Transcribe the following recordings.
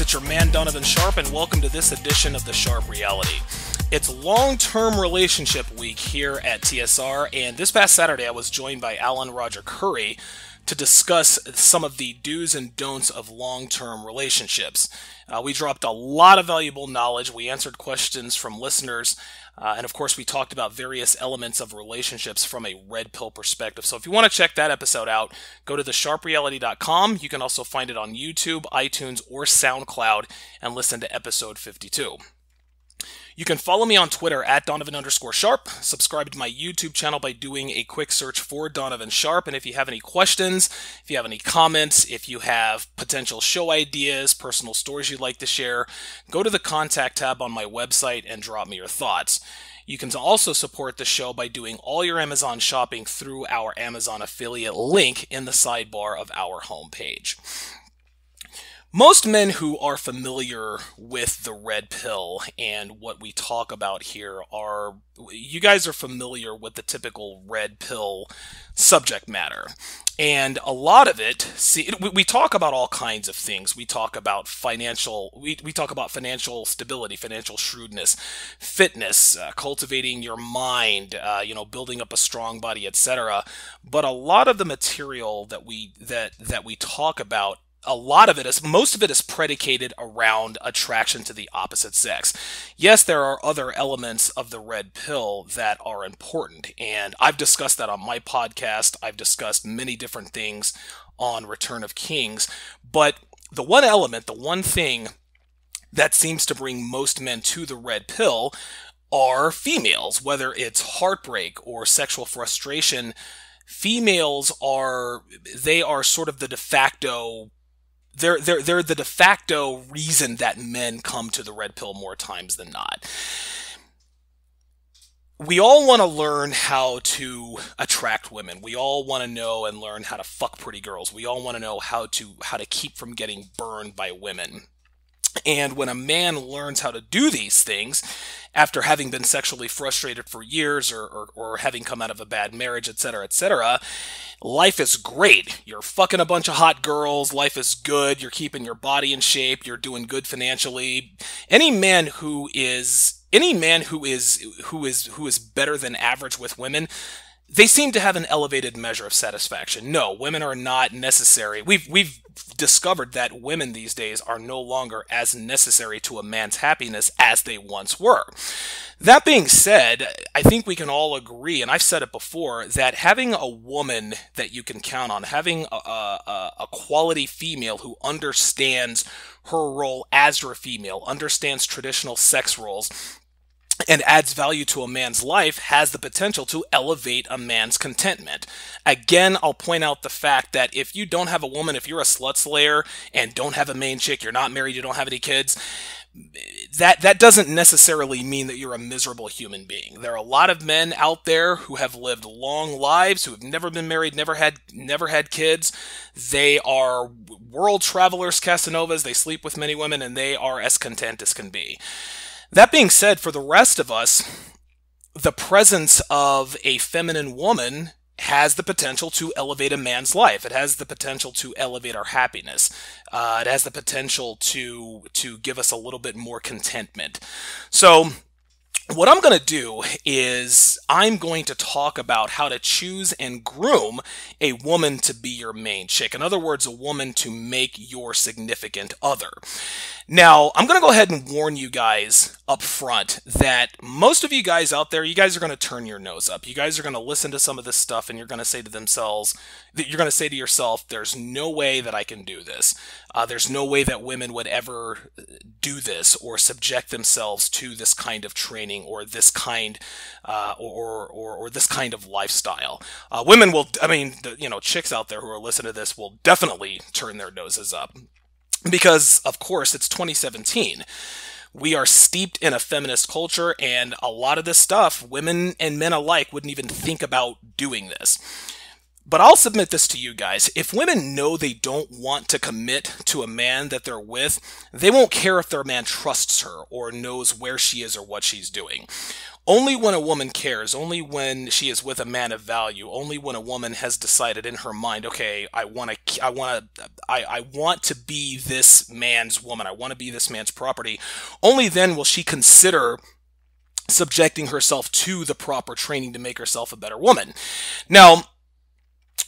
it's your man Donovan Sharp, and welcome to this edition of The Sharp Reality. It's long-term relationship week here at TSR, and this past Saturday I was joined by Alan Roger Curry to discuss some of the do's and don'ts of long-term relationships. We dropped a lot of valuable knowledge, we answered questions from listeners, and of course we talked about various elements of relationships from a red pill perspective. So if you want to check that episode out, go to thesharpreality.com. You can also find it on YouTube, iTunes, or SoundCloud and listen to episode 52. You can follow me on Twitter at Donovan_Sharp. Subscribe to my YouTube channel by doing a quick search for Donovan Sharp. And if you have any questions, if you have any comments, if you have potential show ideas, personal stories you'd like to share, go to the contact tab on my website and drop me your thoughts. You can also support the show by doing all your Amazon shopping through our Amazon affiliate link in the sidebar of our homepage. Most men who are familiar with the red pill and what we talk about here you guys are familiar with the typical red pill subject matter. And a lot of it, we talk about all kinds of things. We talk about we talk about financial stability, financial shrewdness, fitness, cultivating your mind, building up a strong body, etc. But a lot of the material that we talk about, most of it is predicated around attraction to the opposite sex. Yes, there are other elements of the red pill that are important, and I've discussed that on my podcast. I've discussed many different things on Return of Kings, but the one thing that seems to bring most men to the red pill are females, whether it's heartbreak or sexual frustration. Females are sort of the de facto. They're the de facto reason that men come to the red pill more times than not. We all want to learn how to attract women. We all want to know and learn how to fuck pretty girls. We all want to know how to keep from getting burned by women. And when a man learns how to do these things, after having been sexually frustrated for years or having come out of a bad marriage, etc., life is great. You're fucking a bunch of hot girls. Life is good. You're keeping your body in shape. You're doing good financially. Any man who is better than average with women, they seem to have an elevated measure of satisfaction. No, women are not necessary. We've discovered that women these days are no longer as necessary to a man's happiness as they once were. That being said, I think we can all agree, and I've said it before, that having a woman that you can count on, having a quality female who understands her role as your female, understands traditional sex roles, and adds value to a man's life, has the potential to elevate a man's contentment. Again, I'll point out the fact that if you don't have a woman, if you're a slut slayer and don't have a main chick, you're not married, you don't have any kids, that doesn't necessarily mean that you're a miserable human being. There are a lot of men out there who have lived long lives, who have never been married, never had kids. They are world travelers, Casanovas, they sleep with many women, and they are as content as can be. That being said, for the rest of us, the presence of a feminine woman has the potential to elevate a man's life. It has the potential to elevate our happiness. It has the potential to give us a little bit more contentment. So what I'm going to do is I'm going to talk about how to choose and groom a woman to be your main chick. In other words, a woman to make your significant other. Now, I'm going to go ahead and warn you guys up front that most of you guys out there, you guys are going to turn your nose up. You guys are going to listen to some of this stuff and you're going to say to yourself, there's no way that I can do this. There's no way that women would ever do this or subject themselves to this kind of training or this kind or this kind of lifestyle. Women will, chicks out there who are listening to this will definitely turn their noses up. Because, of course, it's 2017. We are steeped in a feminist culture, and a lot of this stuff, women and men alike wouldn't even think about doing this. But I'll submit this to you guys. If women know they don't want to commit to a man that they're with, they won't care if their man trusts her or knows where she is or what she's doing. Only when a woman cares, only when she is with a man of value, only when a woman has decided in her mind, okay, I want to be this man's woman. I want to be this man's property. Only then will she consider subjecting herself to the proper training to make herself a better woman. Now,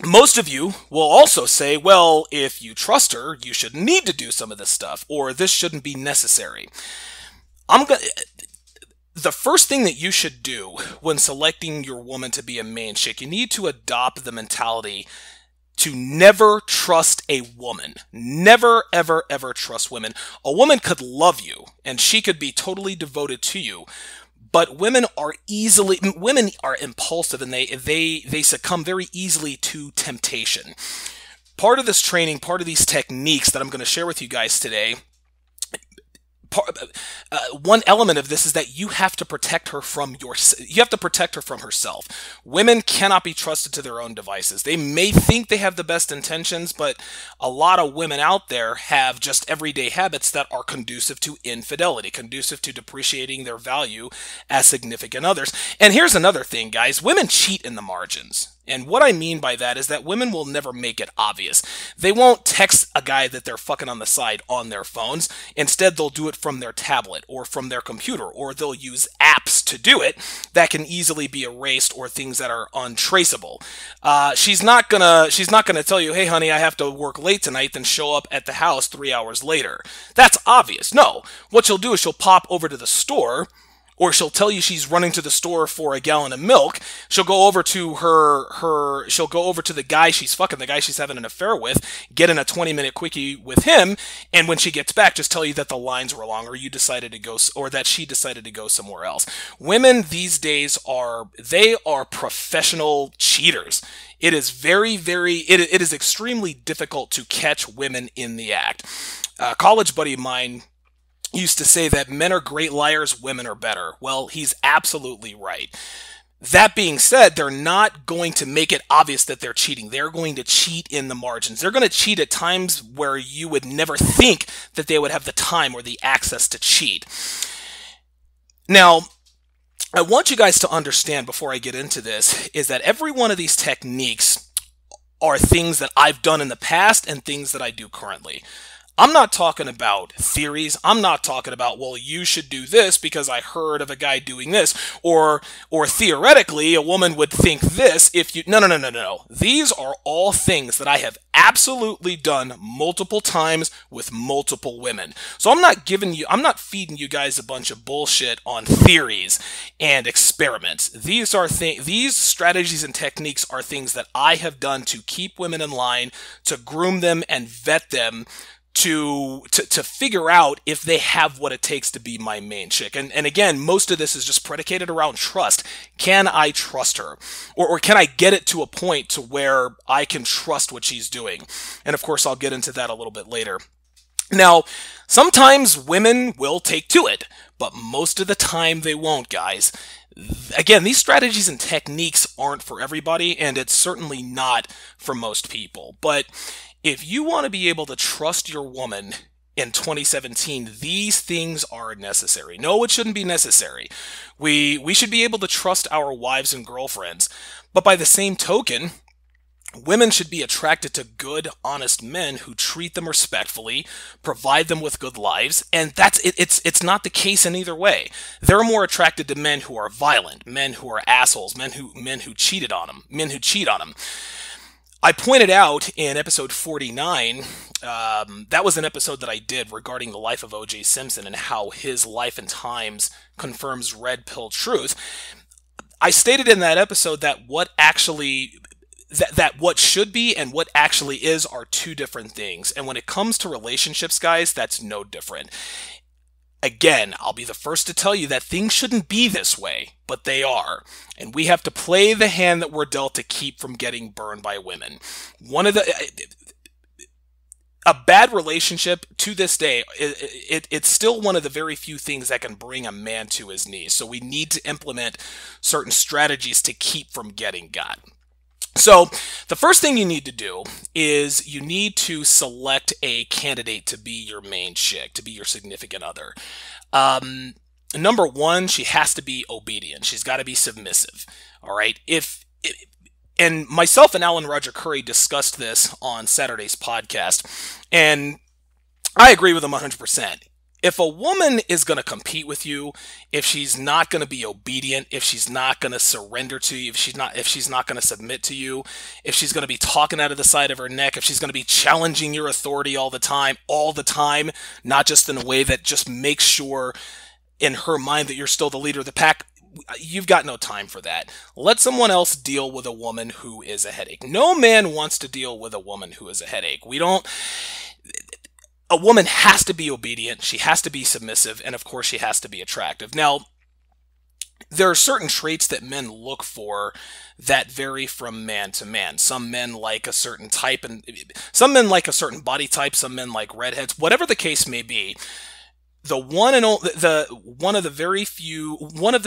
most of you will also say, well, if you trust her, you shouldn't need to do some of this stuff, or this shouldn't be necessary. The first thing that you should do when selecting your woman to be a main chick, you need to adopt the mentality to never trust a woman. Never, ever, ever trust women. A woman could love you, and she could be totally devoted to you, but women are impulsive, and they succumb very easily to temptation. Part of this training, part of these techniques that I'm going to share with you guys today, one element of this is that you have to protect her from herself. Women cannot be trusted to their own devices. They may think they have the best intentions, but a lot of women out there have just everyday habits that are conducive to infidelity, conducive to depreciating their value as significant others. And here's another thing, guys. Women cheat in the margins. And what I mean by that is that women will never make it obvious. They won't text a guy that they're fucking on the side on their phones. Instead, they'll do it from their tablet or from their computer, or they'll use apps to do it that can easily be erased, or things that are untraceable. She's not gonna tell you, hey honey, I have to work late tonight, then show up at the house 3 hours later. That's obvious. No. What she'll do is she'll pop over to the store, or she'll tell you she's running to the store for a gallon of milk. She'll go over to she'll go over to the guy she's fucking, the guy she's having an affair with, get in a 20-minute quickie with him, and when she gets back, just tell you that the lines were long, or you decided to go, or that she decided to go somewhere else. Women these days are professional cheaters. It is it is extremely difficult to catch women in the act. A college buddy of mine used to say that men are great liars, women are better. Well, he's absolutely right. That being said, they're not going to make it obvious that they're cheating. They're going to cheat in the margins. They're going to cheat at times where you would never think that they would have the time or the access to cheat. Now, I want you guys to understand before I get into this is that every one of these techniques are things that I've done in the past and things that I do currently. I'm not talking about theories. I'm not talking about, well, you should do this because I heard of a guy doing this, or theoretically a woman would think this if you... No. These are all things that I have absolutely done multiple times with multiple women. So I'm not feeding you guys a bunch of bullshit on theories and experiments. These strategies and techniques are things that I have done to keep women in line, to groom them and vet them, to figure out if they have what it takes to be my main chick. And again, most of this is just predicated around trust. Can I trust her? Or can I get it to a point to where I can trust what she's doing? And of course, I'll get into that a little bit later. Now, sometimes women will take to it, but most of the time they won't, guys. Again, these strategies and techniques aren't for everybody, and it's certainly not for most people. But if you want to be able to trust your woman in 2017, these things are necessary. No, it shouldn't be necessary. We should be able to trust our wives and girlfriends. But by the same token, women should be attracted to good, honest men who treat them respectfully, provide them with good lives, and it's not the case in either way. They're more attracted to men who are violent, men who are assholes, men who cheat on them. I pointed out in episode 49, that was an episode that I did regarding the life of O.J. Simpson and how his life and times confirms red pill truth. I stated in that episode that what should be and what actually is are two different things. And when it comes to relationships, guys, that's no different. Again, I'll be the first to tell you that things shouldn't be this way, but they are. And we have to play the hand that we're dealt to keep from getting burned by women. A bad relationship, to this day, it's still one of the very few things that can bring a man to his knees. So we need to implement certain strategies to keep from getting got. So the first thing you need to do is you need to select a candidate to be your main chick, to be your significant other. Um, Number one, she has to be obedient. She's got to be submissive. All right. And myself and Alan Roger Curry discussed this on Saturday's podcast, and I agree with him 100%. If a woman is going to compete with you, if she's not going to be obedient, if she's not going to surrender to you, if she's not going to submit to you, if she's going to be talking out of the side of her neck, if she's going to be challenging your authority all the time, not just in a way that just makes sure in her mind that you're still the leader of the pack, you've got no time for that. Let someone else deal with a woman who is a headache. No man wants to deal with a woman who is a headache. A woman has to be obedient, she has to be submissive, and of course she has to be attractive. Now, there are certain traits that men look for that vary from man to man. Some men like a certain type, and some men like a certain body type, some men like redheads, whatever the case may be. One of the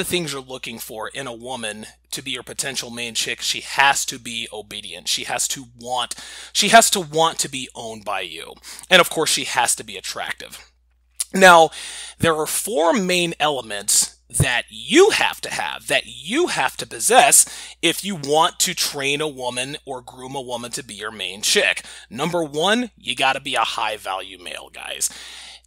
things you're looking for in a woman to be your potential main chick, she has to be obedient. She has to want to be owned by you. And of course, she has to be attractive. Now, there are four main elements that you have to possess if you want to train a woman or groom a woman to be your main chick. Number one, you gotta be a high value male, guys.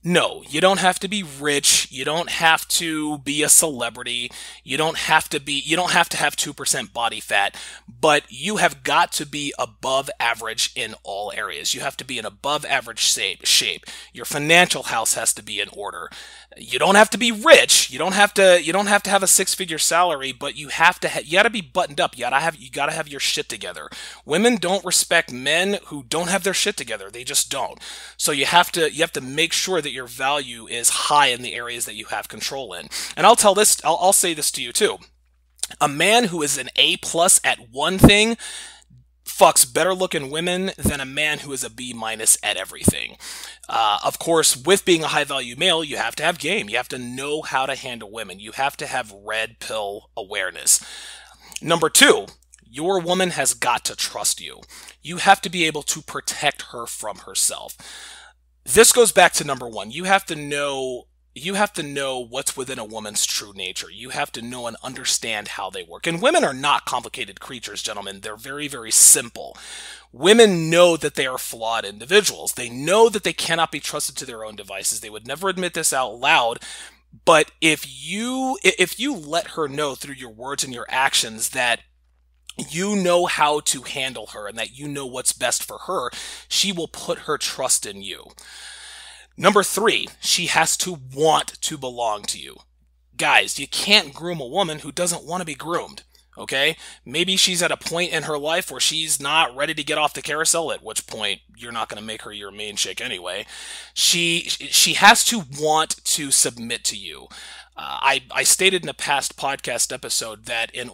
No, you don't have to be rich. You don't have to be a celebrity. You don't have to have 2% body fat, but you have got to be above average in all areas. You have to be in above average shape. Your financial house has to be in order. You don't have to be rich. You don't have to have a six-figure salary, but you got to be buttoned up. You got to have your shit together. Women don't respect men who don't have their shit together. They just don't. So you have to make sure that your value is high in the areas that you have control in. And I'll say this to you too. A man who is an A+ at one thing fucks better looking women than a man who is a B- at everything. Of course, with being a high value male, you have to have game. You have to know how to handle women. You have to have red pill awareness. Number two, your woman has got to trust you. You have to be able to protect her from herself. This goes back to number one. You have to know what's within a woman's true nature. You have to know and understand how they work. And women are not complicated creatures, gentlemen. They're very, very simple. Women know that they are flawed individuals. They know that they cannot be trusted to their own devices. They would never admit this out loud. But if you let her know through your words and your actions that you know how to handle her and that you know what's best for her, she will put her trust in you. Number three, she has to want to belong to you. Guys, you can't groom a woman who doesn't want to be groomed. Okay? Maybe she's at a point in her life where she's not ready to get off the carousel, at which point you're not going to make her your main chick anyway. She has to want to submit to you. I stated in a past podcast episode that it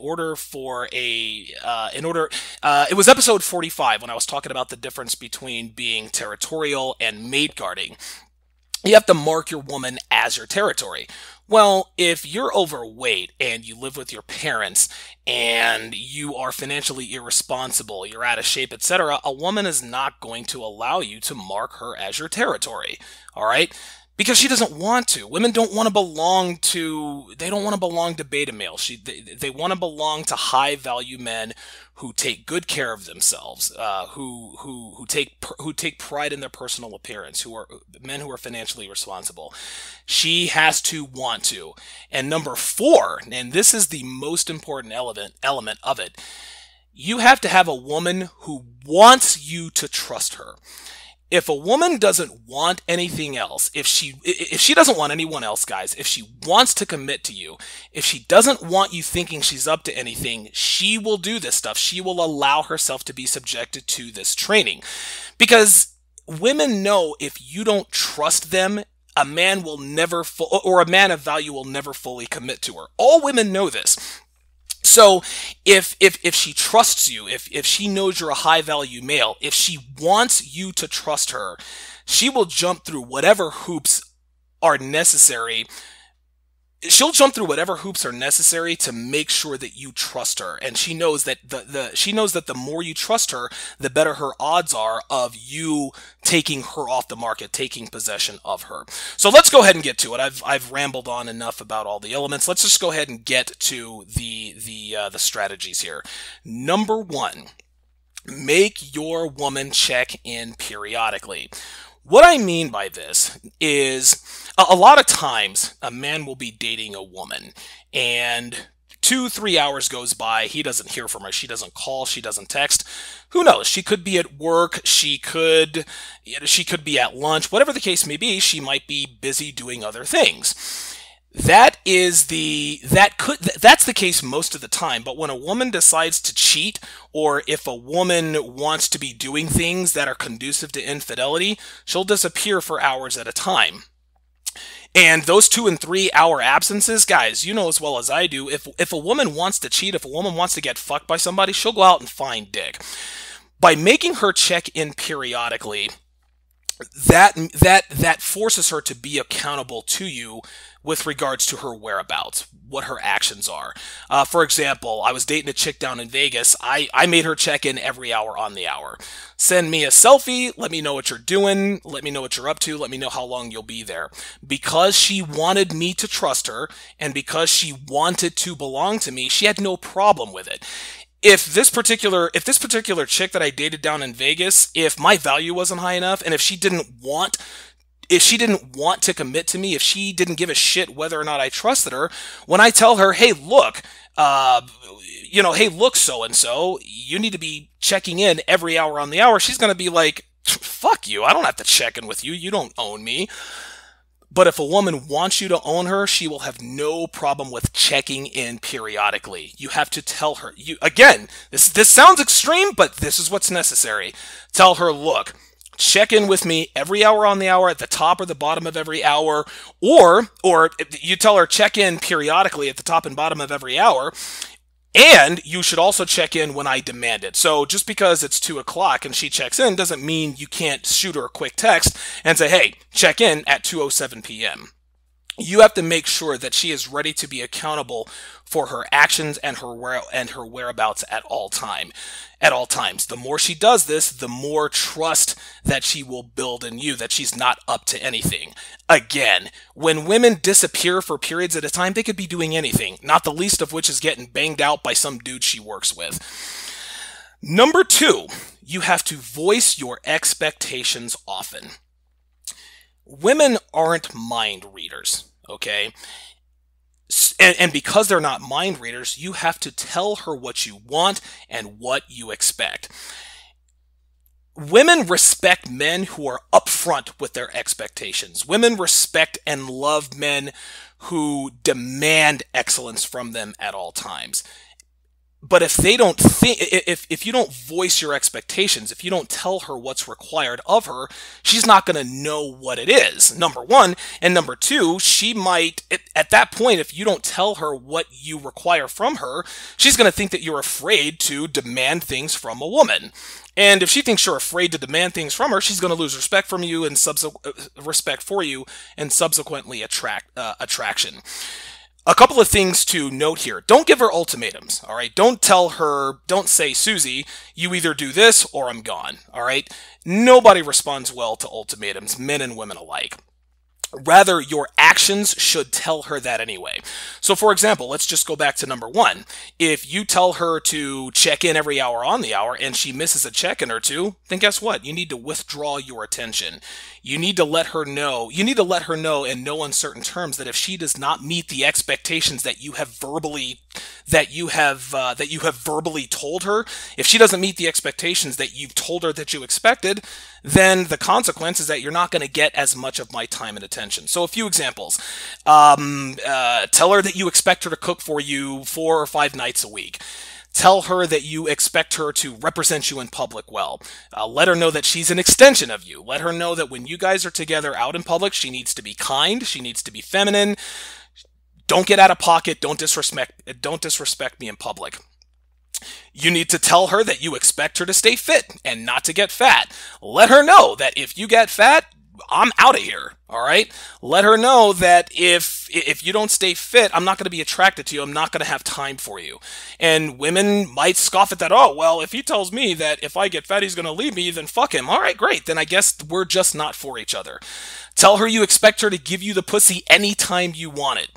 was episode 45 when I was talking about the difference between being territorial and maid guarding. You have to mark your woman as your territory. Well, if you're overweight and you live with your parents and you are financially irresponsible, you're out of shape, etc., a woman is not going to allow you to mark her as your territory. All right? Because she doesn't want to. Women don't want to belong to beta males. They want to belong to high value men who take good care of themselves, who take pride in their personal appearance, who are men who are financially responsible. She has to want to. And number four, and this is the most important element of it, you have to have a woman who wants you to trust her. If a woman doesn't want anything else, if she doesn't want anyone else, guys, if she wants to commit to you, if she doesn't want you thinking she's up to anything, she will do this stuff. She will allow herself to be subjected to this training. Because women know if you don't trust them, a man will never, or a man of value will never fully commit to her. All women know this. So if she trusts you, if she knows you're a high value male, if she wants you to trust her, she will jump through whatever hoops are necessary she'll jump through whatever hoops are necessary to make sure that you trust her, and she knows that the more you trust her, the better her odds are of you taking her off the market, taking possession of her. So let's go ahead and get to it. I've rambled on enough about all the elements. Let's just go ahead and get to the strategies here. Number one, make your woman check in periodically. What I mean by this is a lot of times a man will be dating a woman and 2, 3 hours goes by. He doesn't hear from her. She doesn't call. She doesn't text. Who knows? She could be at work. She could be at lunch. Whatever the case may be, she might be busy doing other things. That's the case most of the time. But when a woman decides to cheat, or if a woman wants to be doing things that are conducive to infidelity, she'll disappear for hours at a time. And those 2 and 3 hour absences, guys, you know as well as I do, if a woman wants to cheat, if a woman wants to get fucked by somebody, she'll go out and find dick. By making her check in periodically, that forces her to be accountable to you with regards to her whereabouts, what her actions are. For example, I was dating a chick down in Vegas. I made her check in every hour on the hour. Send me a selfie, let me know what you're doing, let me know what you're up to, let me know how long you'll be there. Because she wanted me to trust her, and because she wanted to belong to me, she had no problem with it. If this particular chick that I dated down in Vegas, if my value wasn't high enough, and if she didn't want to commit to me, if she didn't give a shit whether or not I trusted her, when I tell her, hey, look, so and so, you need to be checking in every hour on the hour, she's gonna be like, fuck you, I don't have to check in with you, you don't own me. But if a woman wants you to own her, she will have no problem with checking in periodically. You have to tell her. This sounds extreme, but this is what's necessary. Tell her, look, check in with me every hour on the hour, at the top or the bottom of every hour, or you tell her check in periodically at the top and bottom of every hour. And you should also check in when I demand it. So just because it's 2 o'clock and she checks in doesn't mean you can't shoot her a quick text and say, hey, check in at 2:07 p.m. You have to make sure that she is ready to be accountable for her actions and her whereabouts at all times. The more she does this, the more trust that she will build in you, that she's not up to anything. Again, when women disappear for periods at a time, they could be doing anything, not the least of which is getting banged out by some dude she works with. Number 2, you have to voice your expectations often. Women aren't mind readers, okay? And because they're not mind readers, you have to tell her what you want and what you expect. Women respect men who are upfront with their expectations. Women respect and love men who demand excellence from them at all times. But if they don't if you don't voice your expectations, if you don't tell her what's required of her, she's not going to know what it is, number one. And number two, she might, at that point, if you don't tell her what you require from her, she's going to think that you're afraid to demand things from a woman. And if she thinks you're afraid to demand things from her, she's going to lose respect from you and respect for you, and subsequently attraction. A couple of things to note here. Don't give her ultimatums, all right? Don't say, Susie, you either do this or I'm gone, all right? Nobody responds well to ultimatums, men and women alike. Rather, your actions should tell her that anyway. So, for example, let's just go back to number 1. If you tell her to check in every hour on the hour and she misses a check-in or two, then guess what? You need to withdraw your attention. You need to let her know. You need to let her know in no uncertain terms that if she does not meet the expectations that you have verbally told her, if she doesn't meet the expectations that you've told her that you expected, then the consequence is that you're not going to get as much of my time and attention. So a few examples. Tell her that you expect her to cook for you 4 or 5 nights a week. Tell her that you expect her to represent you in public well. Let her know that she's an extension of you. Let her know that when you guys are together out in public, she needs to be kind, she needs to be feminine. Don't get out of pocket, don't disrespect me in public. You need to tell her that you expect her to stay fit and not to get fat. Let her know that if you get fat, I'm out of here. All right. Let her know that if you don't stay fit, I'm not going to be attracted to you. I'm not going to have time for you. And women might scoff at that. Oh, well, if he tells me that if I get fat, he's going to leave me, then fuck him. All right, great. Then I guess we're just not for each other. Tell her you expect her to give you the pussy anytime you want it.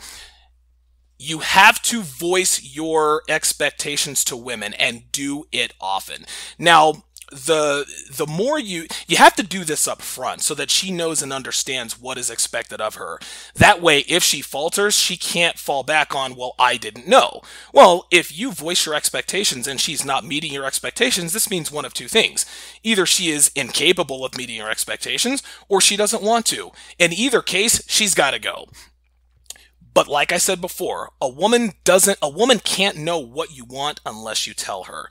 You have to voice your expectations to women and do it often. Now, the more you have to do this up front so that she knows and understands what is expected of her. That way, if she falters, she can't fall back on, well, I didn't know. Well, if you voice your expectations and she's not meeting your expectations, this means one of two things. Either she is incapable of meeting your expectations, or she doesn't want to. In either case, she's got to go. But like I said before, a woman can't know what you want unless you tell her.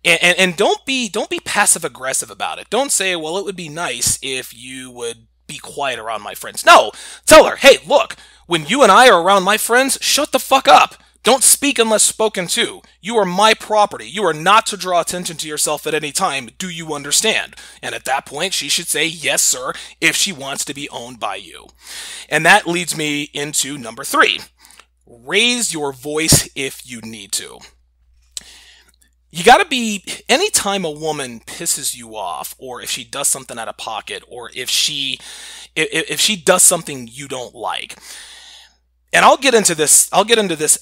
And don't be passive aggressive about it. Don't say, well, it would be nice if you would be quiet around my friends. No, tell her, hey, look, when you and I are around my friends, shut the fuck up. Don't speak unless spoken to. You are my property. You are not to draw attention to yourself at any time. Do you understand? And at that point, she should say, yes, sir, if she wants to be owned by you. And that leads me into number 3. Raise your voice if you need to. You gotta be, anytime a woman pisses you off, or if she does something out of pocket, or if she does something you don't like. And I'll get into this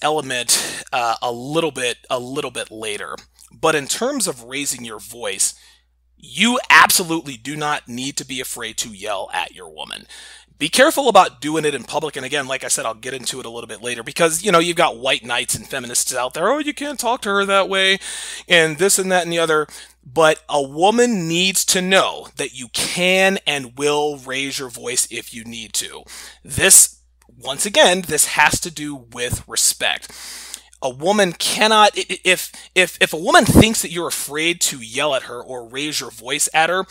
element a little bit later. But in terms of raising your voice, you absolutely do not need to be afraid to yell at your woman. Be careful about doing it in public. And again, like I said, I'll get into it a little bit later because, you've got white knights and feminists out there. Oh, you can't talk to her that way and this and that and the other. But a woman needs to know that you can and will raise your voice if you need to. Once again, this has to do with respect. A woman cannot, if a woman thinks that you're afraid to yell at her or raise your voice at her,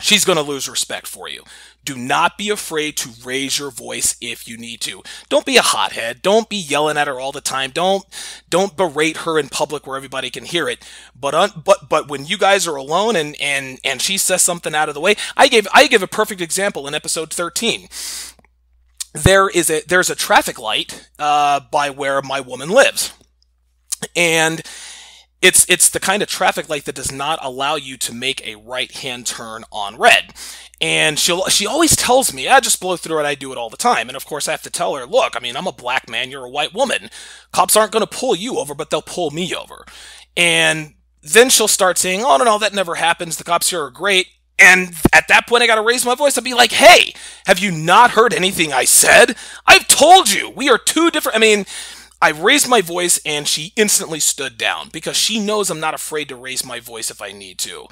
she's going to lose respect for you. Do not be afraid to raise your voice if you need to. Don't be a hothead. Don't be yelling at her all the time. Don't berate her in public where everybody can hear it. But when you guys are alone and she says something out of the way, I give a perfect example in episode 13. There's a traffic light by where my woman lives, and it's the kind of traffic light that does not allow you to make a right-hand turn on red. And she always tells me, just blow through it, I do it all the time. And of course I have to tell her, look, I'm a black man, you're a white woman. Cops aren't going to pull you over, but they'll pull me over. And then she'll start saying, oh, no, that never happens. The cops here are great. And at that point, I got to raise my voice and be like, hey, have you not heard anything I said? I've told you, we are two different. I raised my voice and she instantly stood down because she knows I'm not afraid to raise my voice if I need to.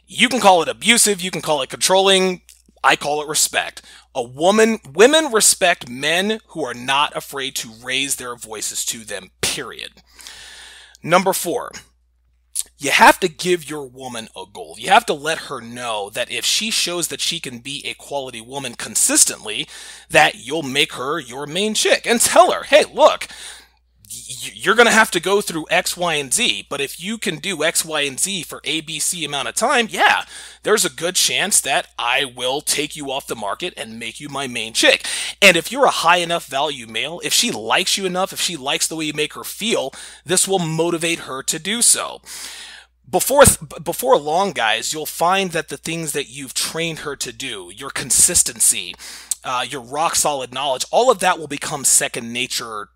You can call it abusive, you can call it controlling, I call it respect. Women respect men who are not afraid to raise their voices to them, period. Number 4, you have to give your woman a goal. You have to let her know that if she shows that she can be a quality woman consistently, that you'll make her your main chick. And tell her, hey, look, you're going to have to go through X, Y, and Z, but if you can do X, Y, and Z for A, B, C amount of time, yeah, there's a good chance that I will take you off the market and make you my main chick. And if you're a high enough value male, if she likes you enough, if she likes the way you make her feel, this will motivate her to do so. Before long, guys, you'll find that the things that you've trained her to do, your consistency, your rock solid knowledge, all of that will become second nature.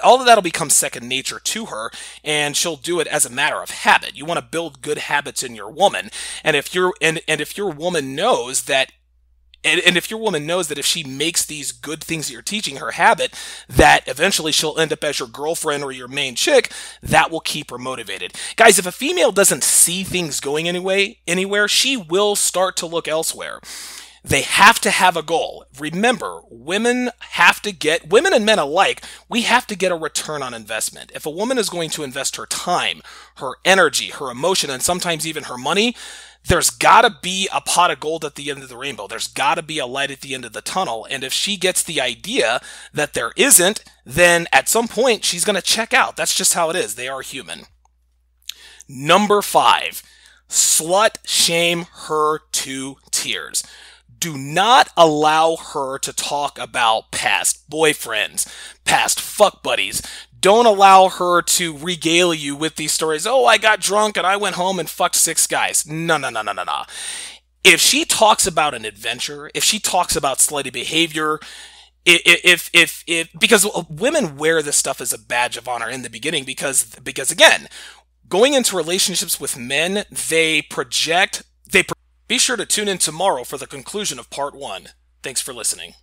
All of that'll become second nature to her, and she'll do it as a matter of habit. You want to build good habits in your woman, and if your woman knows that. And if your woman knows that if she makes these good things that you're teaching her habit, that eventually she'll end up as your girlfriend or your main chick, that will keep her motivated. Guys, if a female doesn't see things going anywhere, she will start to look elsewhere. They have to have a goal. Remember, women and men alike, we have to get a return on investment. If a woman is going to invest her time, her energy, her emotion, and sometimes even her money, there's got to be a pot of gold at the end of the rainbow. There's got to be a light at the end of the tunnel. And if she gets the idea that there isn't, then at some point she's going to check out. That's just how it is. They are human. Number 5, slut shame her to tears. Do not allow her to talk about past boyfriends, past fuck buddies. Don't allow her to regale you with these stories. Oh, I got drunk and I went home and fucked 6 guys. No, no, no, no, no, no. If she talks about an adventure, if she talks about slutty behavior, if because women wear this stuff as a badge of honor in the beginning because again, going into relationships with men, they project. Be sure to tune in tomorrow for the conclusion of part 1. Thanks for listening.